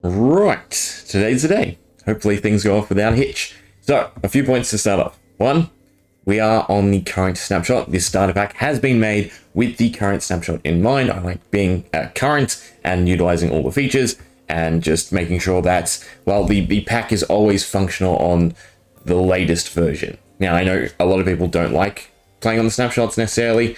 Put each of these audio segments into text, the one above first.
Right, today's the day. Hopefully things go off without a hitch. So, a few points to start off. One, we are on the current snapshot. This starter pack has been made with the current snapshot in mind. I like being current and utilizing all the features and just making sure that, well, the pack is always functional on the latest version. Now, I know a lot of people don't like playing on the snapshots necessarily,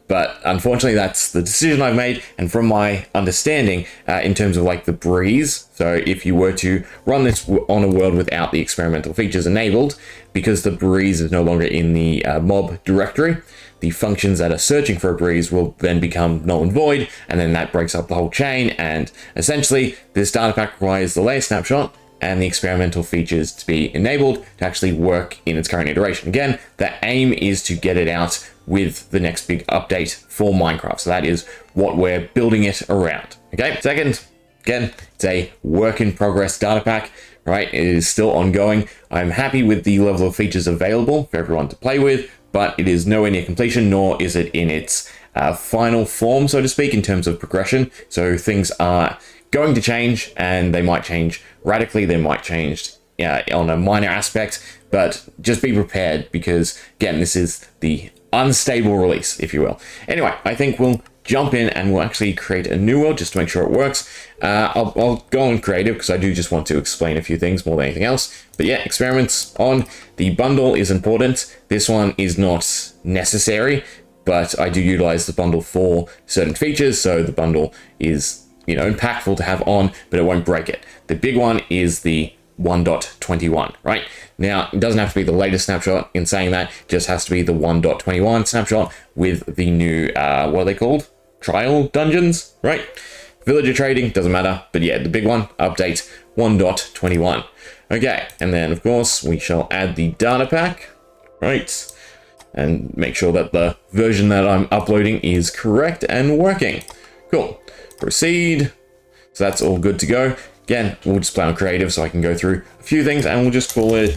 but unfortunately, that's the decision I've made. And from my understanding, in terms of like the breeze, so if you were to run this on a world without the experimental features enabled, because the breeze is no longer in the mob directory, the functions that are searching for a breeze will then become null and void, and then that breaks up the whole chain. And essentially, this data pack requires the layer snapshot and the experimental features to be enabled to actually work in its current iteration. Again, the aim is to get it out with the next big update for Minecraft. So that is what we're building it around. Okay, second, again, it's a work in progress data pack, right? It is still ongoing. I'm happy with the level of features available for everyone to play with, but it is nowhere near completion, nor is it in its final form, so to speak, in terms of progression. So things are going to change, and they might change radically. They might change on a minor aspect, but just be prepared because, again, this is the unstable release, if you will. Anyway, I think we'll jump in and we'll actually create a new world just to make sure it works. I'll go on creative because I do just want to explain a few things more than anything else. But yeah, experiments on. The bundle is important. This one is not necessary, but I do utilize the bundle for certain features. So the bundle is, impactful to have on, but it won't break it. The big one is the 1.21, right? Now, it doesn't have to be the latest snapshot. In saying that, it just has to be the 1.21 snapshot with the new, what are they called? Trial dungeons, right? Villager trading, doesn't matter. But yeah, the big one, update 1.21. Okay, and then of course, we shall add the data pack, right? And make sure that the version that I'm uploading is correct and working. Cool. Proceed. So that's all good to go. Again, we'll just play on creative so I can go through a few things and we'll just call it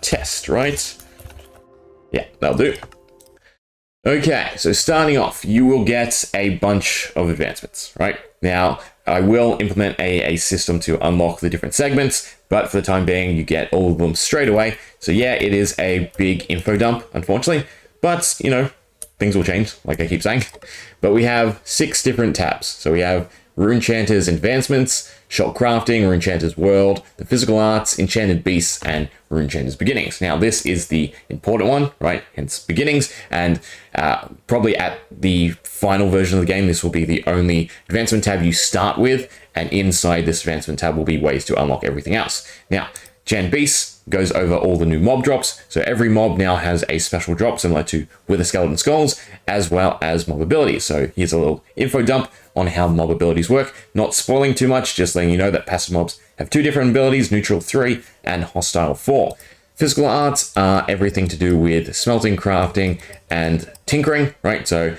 test, right? Yeah, that'll do. Okay, so starting off, you will get a bunch of advancements, right? Now, I will implement a system to unlock the different segments, but for the time being, you get all of them straight away. So yeah, it is a big info dump, unfortunately, but things will change, like I keep saying. But we have 6 different tabs. So we have Runechant's Advancements, Shop Crafting, Runechant's World, the Physical Arts, Enchanted Beasts, and Runechant's Beginnings. Now, this is the important one, right? Hence Beginnings. And probably at the final version of the game, this will be the only advancement tab you start with. And inside this advancement tab will be ways to unlock everything else. Now, Enchanted Beasts goes over all the new mob drops. So every mob now has a special drop similar to Wither Skeleton Skulls, as well as mob abilities. So here's a little info dump on how mob abilities work. Not spoiling too much, just letting you know that passive mobs have 2 different abilities, neutral 3 and hostile 4. Physical arts are everything to do with smelting, crafting, and tinkering, right? So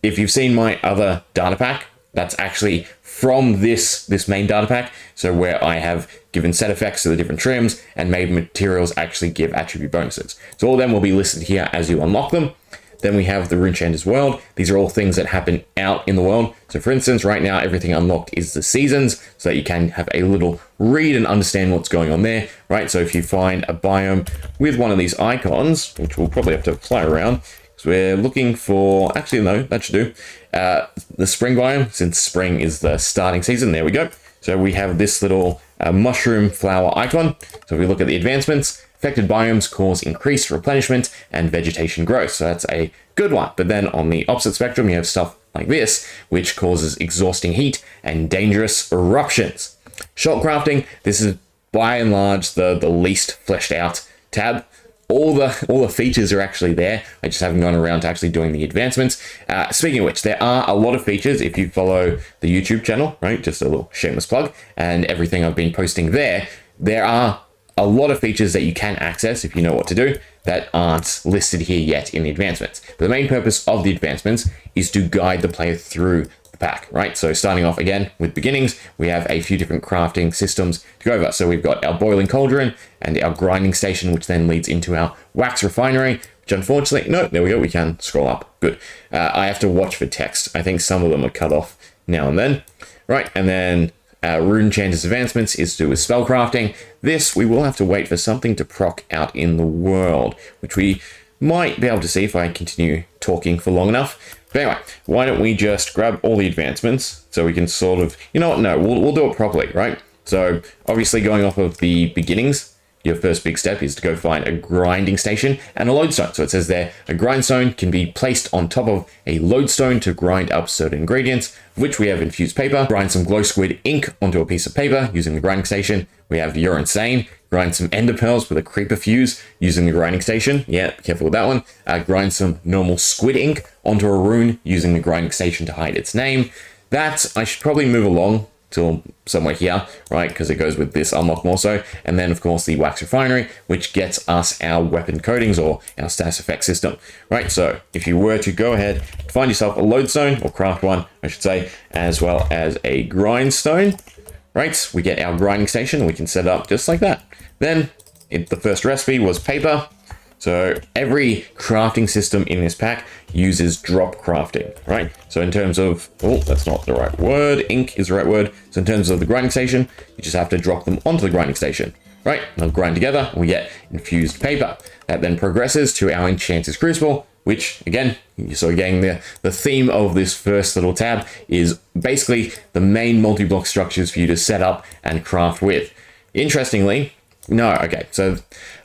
if you've seen my other data pack, that's actually from this main data pack. So where I have given set effects to the different trims and made materials actually give attribute bonuses. So all of them will be listed here as you unlock them. Then we have the Runechant's World. These are all things that happen out in the world. So for instance, right now, everything unlocked is the seasons, so that you can have a little read and understand what's going on there, right? So if you find a biome with one of these icons, which we'll probably have to play around, because we're looking for, actually, no, that should do, the spring biome, since spring is the starting season. There we go. So we have this little mushroom flower icon. So if we look at the advancements, affected biomes cause increased replenishment and vegetation growth. So that's a good one. But then on the opposite spectrum, you have stuff like this, which causes exhausting heat and dangerous eruptions. Shop crafting, this is by and large the least fleshed out tab. All the features are actually there. I just haven't gone around to actually doing the advancements. Speaking of which, there are a lot of features if you follow the YouTube channel, right? Just a little shameless plug, and everything I've been posting there. There are a lot of features that you can access if you know what to do that aren't listed here yet in the advancements. But the main purpose of the advancements is to guide the player through the pack, right? So starting off again with beginnings, we have a few different crafting systems to go over. So we've got our boiling cauldron and our grinding station, which then leads into our wax refinery, which unfortunately, no, there we go, we can scroll up. Good. I have to watch for text. I think some of them are cut off now and then, right? And then Runechant's Advancements is to do with spellcrafting. This, we will have to wait for something to proc out in the world, which we might be able to see if I continue talking for long enough. But anyway, why don't we just grab all the advancements so we can sort of, you know what, no, we'll do it properly, right? So obviously going off of the beginnings, your first big step is to go find a grinding station and a lodestone. So it says there, a grindstone can be placed on top of a lodestone to grind up certain ingredients, which we have infused paper. Grind some glow squid ink onto a piece of paper using the grinding station. We have You're Insane. Grind some ender pearls with a creeper fuse using the grinding station. Yeah, be careful with that one. Grind some normal squid ink onto a rune using the grinding station to hide its name. That, I should probably move along till somewhere here, right? Because it goes with this unlock more so. And then of course the wax refinery, which gets us our weapon coatings or our status effect system, right? So if you were to go ahead, find yourself a lodestone or craft one, I should say, as well as a grindstone, right? We get our grinding station and we can set it up just like that. Then the first recipe was paper. So every crafting system in this pack uses drop crafting, right? So in terms of, oh, that's not the right word. Ink is the right word. So in terms of the grinding station, you just have to drop them onto the grinding station, right? They'll grind together and we get infused paper. That then progresses to our Enchanter's Crucible, which again, you're sort of getting the theme of this first little tab is basically the main multi-block structures for you to set up and craft with. Interestingly, no, okay, so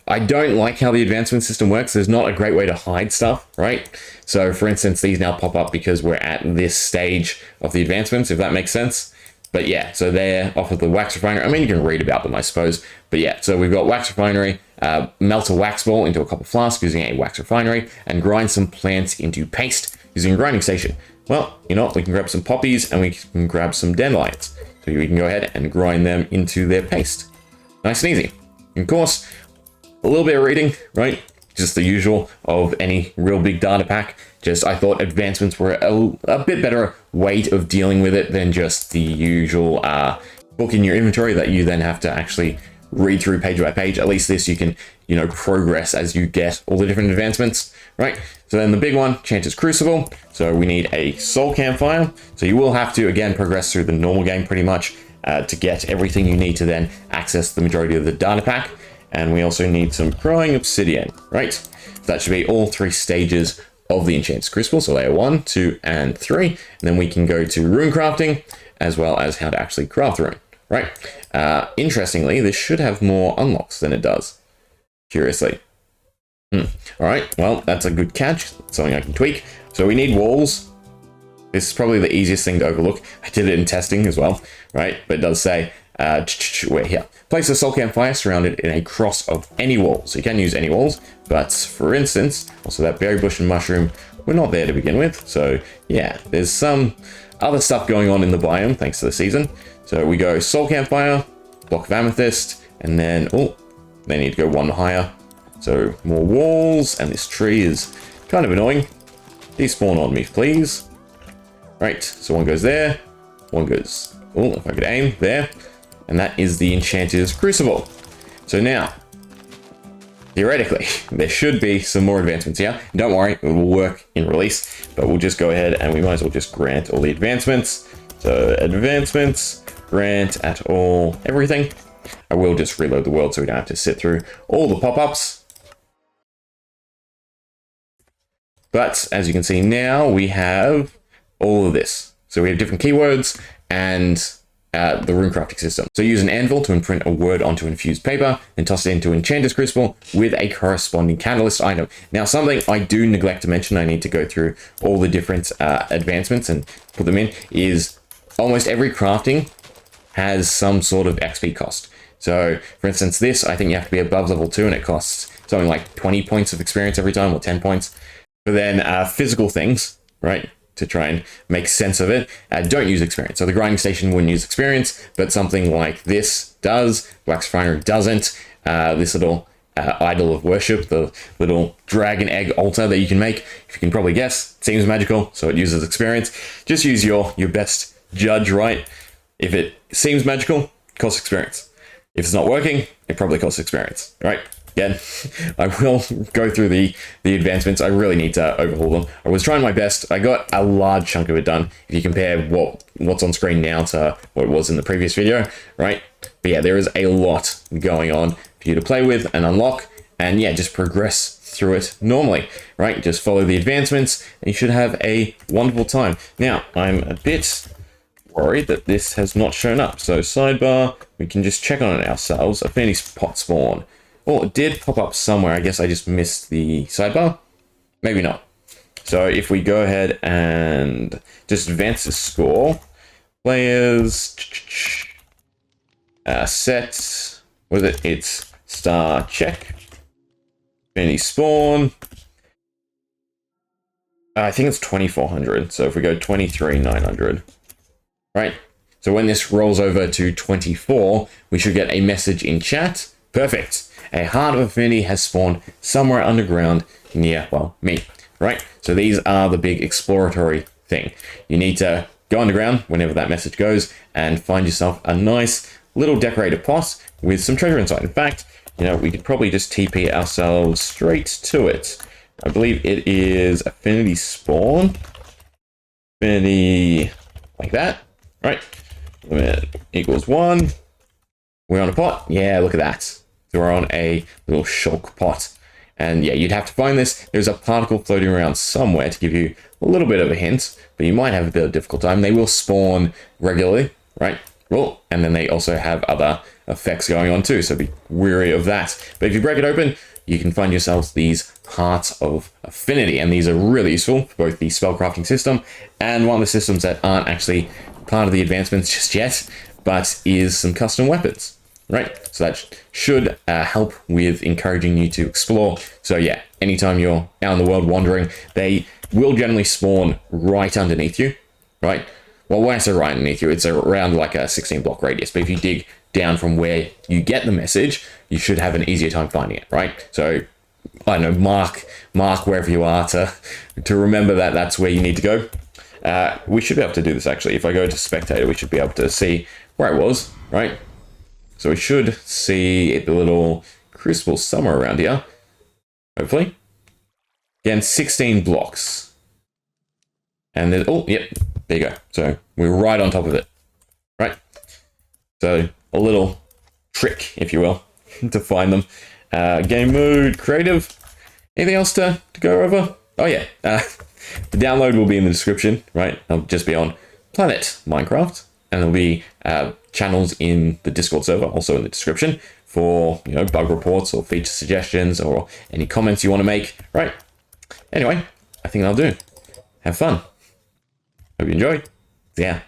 I don't like how the advancement system works. There's not a great way to hide stuff, right? So for instance, these now pop up because we're at this stage of the advancements, if that makes sense. But yeah, so they're off of the wax refinery. I mean, you can read about them, I suppose. But yeah, so we've got wax refinery, melt a wax ball into a copper flask using a wax refinery, and grind some plants into paste using a grinding station. Well, you know what? We can grab some poppies and we can grab some dandelions. So we can go ahead and grind them into their paste. Nice and easy. And of course, a little bit of reading, right? Just the usual of any real big data pack. Just I thought advancements were a bit better way of dealing with it than just the usual book in your inventory that you then have to actually read through page by page. At least this you can, you know, progress as you get all the different advancements, right? So then the big one, Enchanter's Crucible. So we need a soul campfire. So you will have to, again, progress through the normal game pretty much to get everything you need to then access the majority of the data pack. And we also need some growing obsidian, right? That should be all 3 stages of the Enchanter's Crucible. So layer 1, 2, and 3. And then we can go to rune crafting, as well as how to actually craft rune, right? Interestingly, this should have more unlocks than it does, curiously. All right, well, that's a good catch. That's something I can tweak. So we need walls. This is probably the easiest thing to overlook. I did it in testing as well, right? But it does say, we're here. Place a soul campfire surrounded in a cross of any wall. So you can use any walls, but for instance, also that berry bush and mushroom, we're not there to begin with. So yeah, there's some other stuff going on in the biome thanks to the season. So we go soul campfire, block of amethyst, and then, oh, they need to go 1 higher. So more walls, and this tree is kind of annoying. Despawn on me, please. Right, so 1 goes there, 1 goes, oh, if I could aim, there. And that is the Enchanter's Crucible. So now, theoretically, there should be some more advancements here. Don't worry, it will work in release, but we'll just go ahead and we might as well just grant all the advancements. So advancements, grant at all, everything. I will just reload the world so we don't have to sit through all the pop-ups. But as you can see now, we have all of this. So we have different keywords and the rune crafting system. So use an anvil to imprint a word onto infused paper, then toss it into Enchanter's Crucible with a corresponding catalyst item. Now, something I do neglect to mention, I need to go through all the different advancements and put them in, is almost every crafting has some sort of XP cost. So for instance, this, I think you have to be above level 2 and it costs something like 20 points of experience every time, or 10 points. But then physical things, right? To try and make sense of it, don't use experience. So the grinding station wouldn't use experience, but something like this does. Wax refinery doesn't. This little idol of worship, the little dragon egg altar that you can make, if you can probably guess, seems magical, so it uses experience. Just use your best judge, right? If it seems magical, it costs experience. If it's not working, it probably costs experience, right? Again, I will go through the advancements. I really need to overhaul them. I was trying my best. I got a large chunk of it done. If you compare what's on screen now to what it was in the previous video, right? But yeah, there is a lot going on for you to play with and unlock, and yeah, just progress through it normally, right? Just follow the advancements, and you should have a wonderful time. Now, I'm a bit worried that this has not shown up. So sidebar, we can just check on it ourselves. Affinity pot spawn. Oh, it did pop up somewhere. I guess I just missed the sidebar. Maybe not. So if we go ahead and just advance the score, players, set, what is it? It's star check, affinity spawn. I think it's 2400. So if we go 23,900. Right, so when this rolls over to 24, we should get a message in chat. Perfect. A Heart of Affinity has spawned somewhere underground near, well, me. Right, so these are the big exploratory thing. You need to go underground whenever that message goes and find yourself a nice little decorated pot with some treasure inside. In fact, you know, we could probably just TP ourselves straight to it. I believe it is Affinity Spawn. Affinity, like that. Right, limit equals 1. We're on a pot. Yeah, look at that. So we're on a little shulk pot. And yeah, you'd have to find this. There's a particle floating around somewhere to give you a little bit of a hint, but you might have a bit of a difficult time. They will spawn regularly, right? Well, and then they also have other effects going on too, so be wary of that. But if you break it open, you can find yourselves these Hearts of Affinity, and these are really useful for both the spellcrafting system and one of the systems that aren't actually part of the advancements just yet, but is some custom weapons, right? So that should help with encouraging you to explore. So yeah, anytime you're out in the world wandering, they will generally spawn right underneath you, right? Well, when I say right underneath you, it's around like a 16 block radius, but if you dig down from where you get the message, you should have an easier time finding it, right? So I don't know, mark wherever you are to remember that that's where you need to go. We should be able to do this actually. If I go to spectator, we should be able to see where I was, right? So we should see the little crucible somewhere around here, hopefully. Again, 16 blocks. And there's, oh, yep, there you go. So we're right on top of it, right? So a little trick, if you will, to find them. Game mode, creative. Anything else to go over? Oh yeah, the download will be in the description, right? It'll just be on Planet Minecraft, and there'll be channels in the Discord server, also in the description, for, you know, bug reports or feature suggestions or any comments you want to make, right? Anyway, I think that'll do. Have fun. Hope you enjoy. See ya.